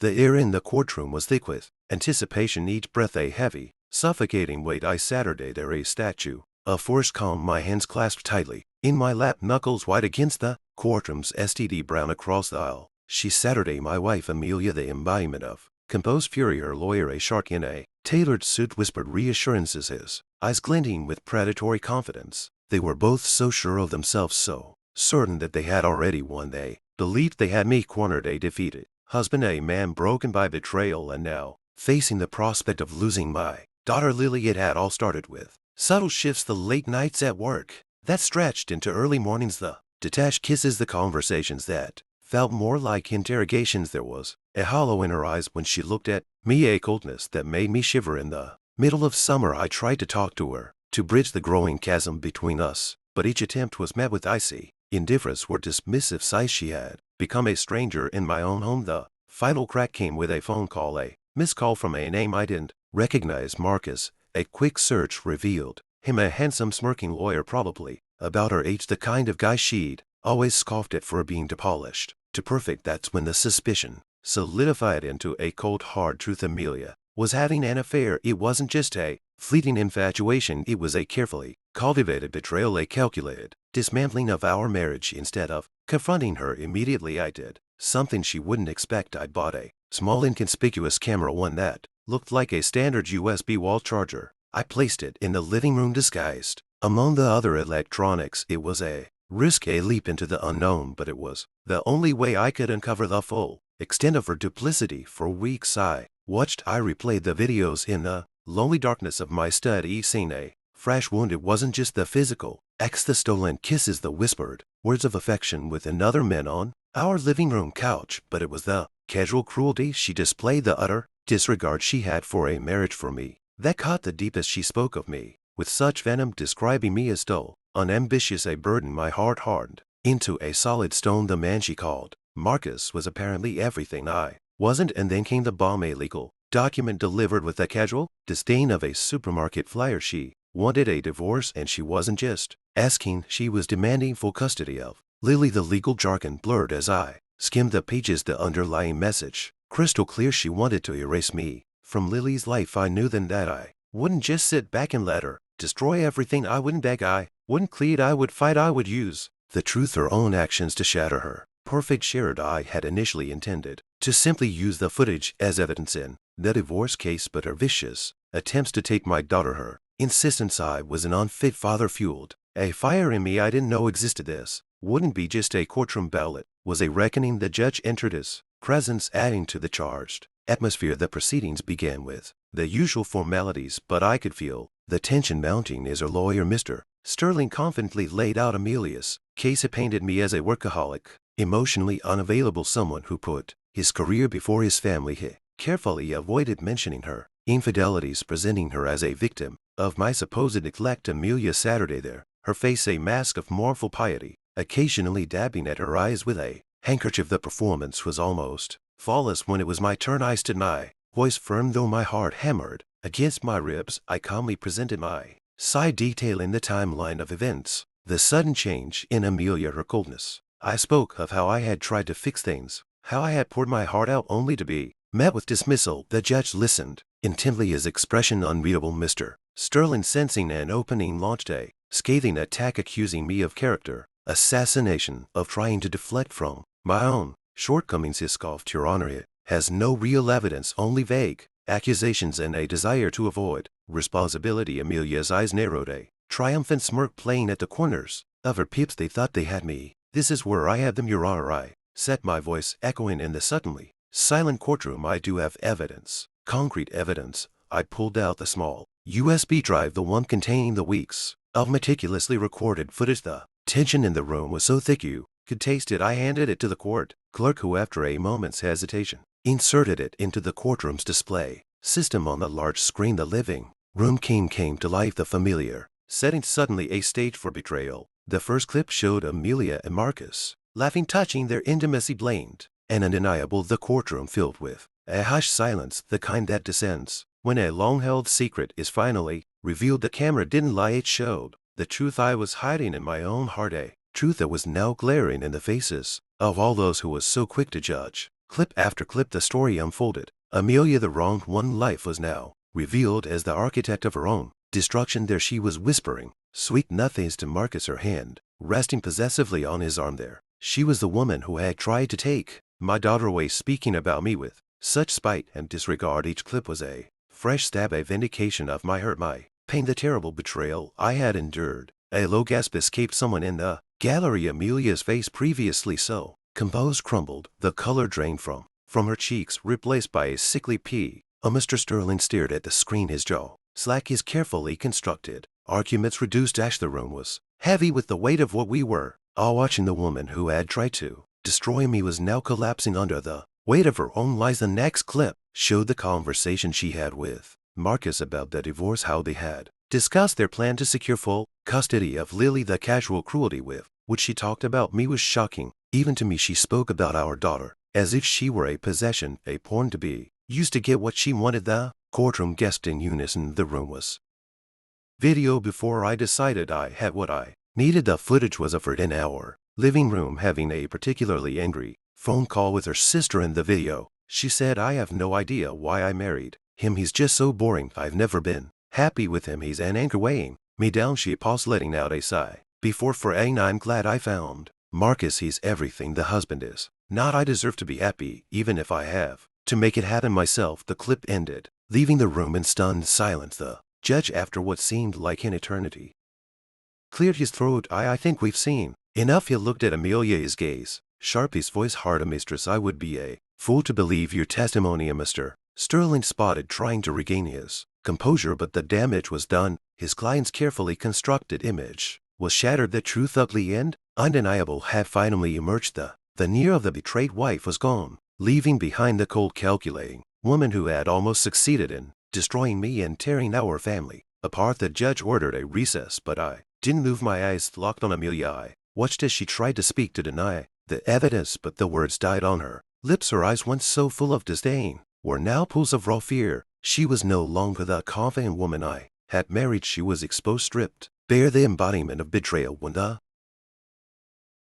The air in the courtroom was thick with anticipation, each breath a heavy, suffocating weight. I Saturday there a statue, a forced calm, my hands clasped tightly in my lap, knuckles white against the courtroom's STD brown across the aisle. She Saturday, my wife Amelia, the embodiment of composed fury. Her lawyer, a shark in a tailored suit, whispered reassurances, his eyes glinting with predatory confidence. They were both so sure of themselves, so certain that they had already won. They believed they had me cornered, a defeated husband, a man broken by betrayal, and now facing the prospect of losing my daughter Lily. It had all started with subtle shifts, the late nights at work that stretched into early mornings, the detached kisses, the conversations that felt more like interrogations. There was a hollow in her eyes when she looked at me, a coldness that made me shiver. In the middle of summer I tried to talk to her, to bridge the growing chasm between us, but each attempt was met with icy indifference or dismissive sighs. She had become a stranger in my own home. The final crack came with a phone call, a missed call from a name I didn't recognize. Marcus. A quick search revealed him a handsome, smirking lawyer, probably about her age, the kind of guy she'd always scoffed at for being too polished, too perfect. That's when the suspicion solidified into a cold, hard truth. Amelia was having an affair. It wasn't just a fleeting infatuation, it was a carefully cultivated betrayal, a calculated dismantling of our marriage. Instead of confronting her immediately, I did something she wouldn't expect. I bought a small, inconspicuous camera, one that looked like a standard USB wall charger. I placed it in the living room disguised among the other electronics. It was a risk, a leap into the unknown, but it was the only way I could uncover the full extent of her duplicity. For weeks I replayed the videos in the lonely darkness of my study, seeing a fresh wound. It wasn't just the physical acts, the stolen kisses, the whispered words of affection with another man on our living room couch, but it was the casual cruelty she displayed, the utter disregard she had for a marriage for me, that cut the deepest. She spoke of me with such venom, describing me as dull, unambitious, a burden. My heart hardened into a solid stone. The man she called Marcus was apparently everything I wasn't. And then came the bomb, a legal document delivered with the casual disdain of a supermarket flyer. She wanted a divorce, and she wasn't just asking, she was demanding full custody of Lily. The legal jargon blurred as I skimmed the pages, the underlying message crystal clear. She wanted to erase me from Lily's life. I knew then that I wouldn't just sit back and let her destroy everything. I wouldn't beg, I wouldn't plead, I would fight. I would use the truth, her own actions, to shatter her perfect shared. I had initially intended to simply use the footage as evidence in the divorce case, but her vicious attempts to take my daughter, her insistence I was an unfit father, fueled a fire in me I didn't know existed. This wouldn't be just a courtroom battle, it was a reckoning. The judge entered his presence, adding to the charged atmosphere. The proceedings began with the usual formalities, but I could feel the tension mounting as her lawyer, Mr. Sterling, confidently laid out Amelia's case. It painted me as a workaholic, emotionally unavailable, someone who put his career before his family. He carefully avoided mentioning her infidelities, presenting her as a victim of my supposed neglect. Amelia Saturday there, her face a mask of mournful piety, occasionally dabbing at her eyes with a handkerchief. The performance was almost flawless. When it was my turn, I stood, my voice firm though my heart hammered against my ribs. I calmly presented my side, detailing the timeline of events, the sudden change in Amelia, her coldness. I spoke of how I had tried to fix things, how I had poured my heart out only to be met with dismissal. The judge listened intently, his expression unreadable. Mr. Sterling, sensing an opening, launched a scathing attack, accusing me of character assassination, of trying to deflect from my own shortcomings. He scoffed, Your Honor, it has no real evidence, only vague accusations and a desire to avoid responsibility. Amelia's eyes narrowed, a triumphant smirk playing at the corners of her pips. They thought they had me. This is where I have them, Your Honor. I set my voice echoing in the suddenly silent courtroom. I do have evidence, concrete evidence. I pulled out the small USB drive, the one containing the weeks of meticulously recorded footage. The tension in the room was so thick you could taste it. I handed it to the court clerk, who after a moment's hesitation inserted it into the courtroom's display system on the large screen. The living room came to life, the familiar setting suddenly a stage for betrayal. The first clip showed Amelia and Marcus laughing, touching their intimacy, blamed and undeniable. The courtroom filled with a hushed silence, the kind that descends when a long-held secret is finally revealed. The camera didn't lie, it showed the truth I was hiding in my own heart, a truth that was now glaring in the faces of all those who was so quick to judge Clip after clip the story unfolded. Amelia, the wronged one life, was now revealed as the architect of her own destruction. There she was whispering sweet nothings to Marcus, her hand resting possessively on his arm. There she was, the woman who had tried to take my daughter away, speaking about me with such spite and disregard. Each clip was a fresh stab, a vindication of my hurt, my pain, the terrible betrayal I had endured. A low gasp escaped someone in the gallery. Amelia's face, previously so composed, crumbled. The color drained from her cheeks, replaced by a sickly pallor. Mr. Sterling stared at the screen, his jaw slack, his carefully constructed arguments reduced. The room was heavy with the weight of what we were all watching. The woman who had tried to destroy me was now collapsing under the weight of her own lies. The next clip showed the conversation she had with Marcus about the divorce, how they had discussed their plan to secure full custody of Lily. The casual cruelty with which she talked about me was shocking, even to me. She spoke about our daughter as if she were a possession, a pawn to be used to get what she wanted. The courtroom guessed in unison. The room was video. Before I decided I had what I needed, the footage was of her in our living room having a particularly angry phone call with her sister. In the video, she said, I have no idea why I married him. He's just so boring. I've never been happy with him. He's an anchor weighing me down. She paused, letting out a sigh before saying, I'm glad I found Marcus. He's everything the husband is not. I deserve to be happy, even if I have to make it happen myself. The clip ended, leaving the room in stunned silence. The judge, after what seemed like an eternity, cleared his throat. I think we've seen enough. He looked at Amelia, his gaze sharp, his voice hard. Mistress, I would be a fool to believe your testimony. Mr. Sterling spotted, trying to regain his composure, but the damage was done. His client's carefully constructed image was shattered. The truth, ugly and undeniable, had finally emerged. The veneer of the betrayed wife was gone, leaving behind the cold, calculating woman who had almost succeeded in destroying me and tearing our family apart. The judge ordered a recess, but I didn't move. My eyes locked on Amelia. I watched as she tried to speak, to deny the evidence, but the words died on her lips. Her eyes, once so full of disdain, were now pools of raw fear. She was no longer the confident woman I had married. She was exposed, stripped bare, the embodiment of betrayal. When the